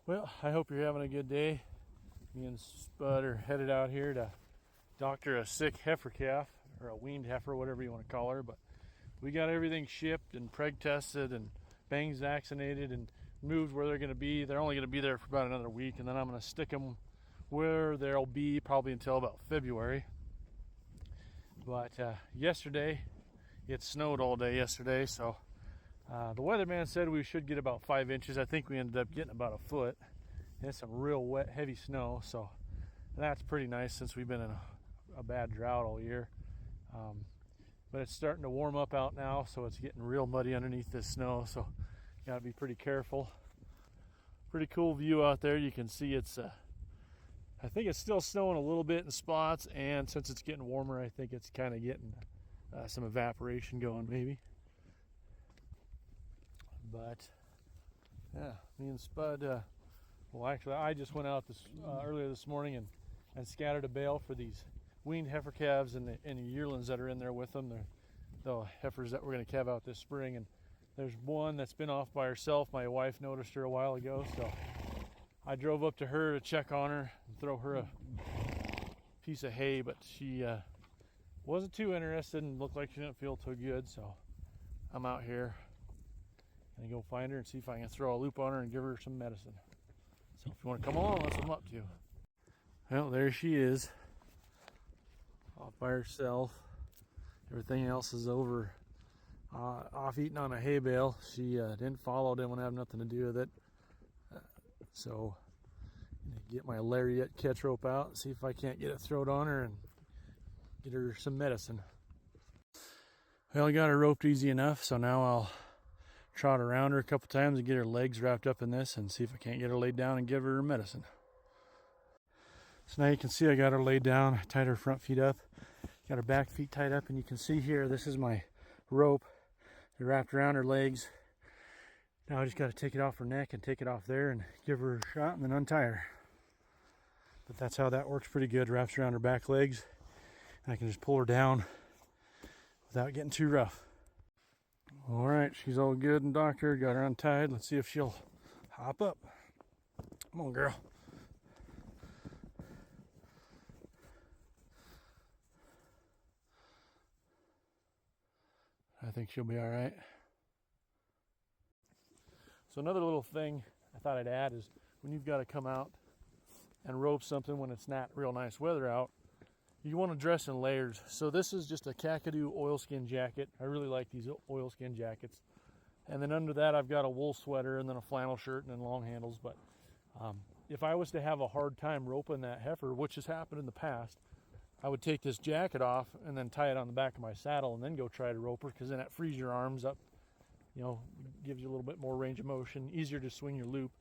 Well, I hope you're having a good day. Me and Spud are headed out here to doctor a sick heifer calf, or a weaned heifer, whatever you want to call her. But we got everything shipped and preg tested and bangs vaccinated and moved where they're going to be. They're only going to be there for about another week, and then I'm going to stick them where they'll be probably until about February. But yesterday, it snowed all day yesterday, so the weatherman said we should get about 5 inches. I think we ended up getting about a foot. It's some real wet, heavy snow, so that's pretty nice since we've been in a bad drought all year. But it's starting to warm up out now, so it's getting real muddy underneath this snow, so you gotta be pretty careful. Pretty cool view out there. You can see it's I think it's still snowing a little bit in spots, and since it's getting warmer, I think it's kind of getting some evaporation going maybe. But yeah, me and Spud, well, actually I just went out earlier this morning and scattered a bale for these weaned heifer calves and the yearlings that are in there with them. They're the heifers that we're going to calve out this spring, and there's one that's been off by herself. My wife noticed her a while ago, so I drove up to her to check on her and throw her a piece of hay, but she wasn't too interested and looked like she didn't feel too good, so I'm out here and go find her and see if I can throw a loop on her and give her some medicine. So if you want to come along, that's what I'm up to. Well, there she is, off by herself. Everything else is over, off eating on a hay bale. She didn't follow, didn't want to have nothing to do with it. So I'm gonna get my lariat catch rope out and see if I can't get it thrown on her and get her some medicine. Well, I got her roped easy enough, so now I'll trot around her a couple times and get her legs wrapped up in this and see if I can't get her laid down and give her medicine. So now you can see I got her laid down. I tied her front feet up, got her back feet tied up, and you can see here, this is my rope. It wrapped around her legs. Now I just got to take it off her neck and take it off there and give her a shot and then untie her. But that's how that works pretty good. Wraps around her back legs, and I can just pull her down without getting too rough. All right, she's all good and doctored. Got her untied. Let's see if she'll hop up. Come on, girl. I think she'll be all right. So another little thing I thought I'd add is when you've got to come out and rope something when it's not real nice weather out, you want to dress in layers. So this is just a Kakadu oilskin jacket. I really like these oilskin jackets. And then under that I've got a wool sweater and then a flannel shirt and then long handles. But if I was to have a hard time roping that heifer, which has happened in the past, I would take this jacket off and then tie it on the back of my saddle and then go try to rope her, because then that frees your arms up, you know, gives you a little bit more range of motion, easier to swing your loop,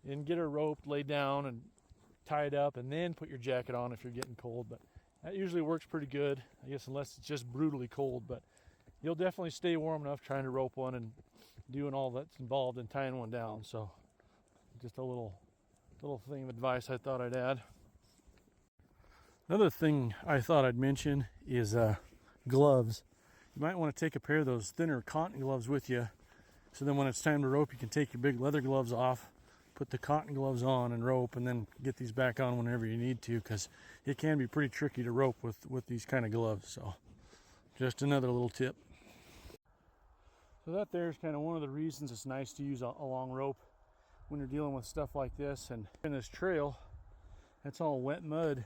and get her roped, laid down and tied up, and then put your jacket on if you're getting cold. But that usually works pretty good, I guess, unless it's just brutally cold. But you'll definitely stay warm enough trying to rope one and doing all that's involved in tying one down. So just a little thing of advice I thought I'd add. Another thing I thought I'd mention is gloves. You might want to take a pair of those thinner cotton gloves with you, so then when it's time to rope, you can take your big leather gloves off, put the cotton gloves on and rope, and then get these back on whenever you need to, because it can be pretty tricky to rope with these kind of gloves. So just another little tip. So that there's kind of one of the reasons it's nice to use a long rope when you're dealing with stuff like this. And in this trail, it's all wet mud.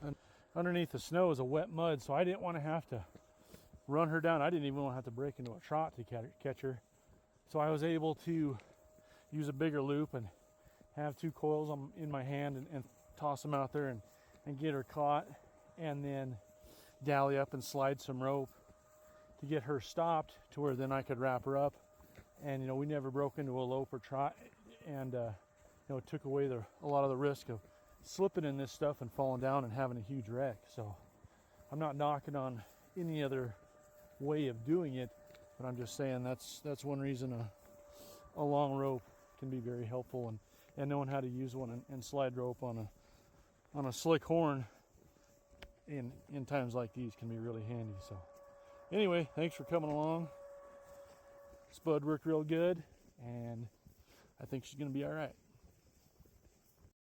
And underneath the snow is a wet mud, so I didn't want to have to run her down. I didn't even want to have to break into a trot to catch her. So I was able to use a bigger loop and have two coils in my hand and toss them out there and get her caught, and then dally up and slide some rope to get her stopped to where then I could wrap her up. And, you know, we never broke into a lope or trot, and, you know, it took away a lot of the risk of slipping in this stuff and falling down and having a huge wreck. So I'm not knocking on any other way of doing it, but I'm just saying that's one reason a long rope can be very helpful, and knowing how to use one and slide rope on a slick horn in times like these can be really handy. So anyway, thanks for coming along. Spud worked real good, and I think she's going to be all right.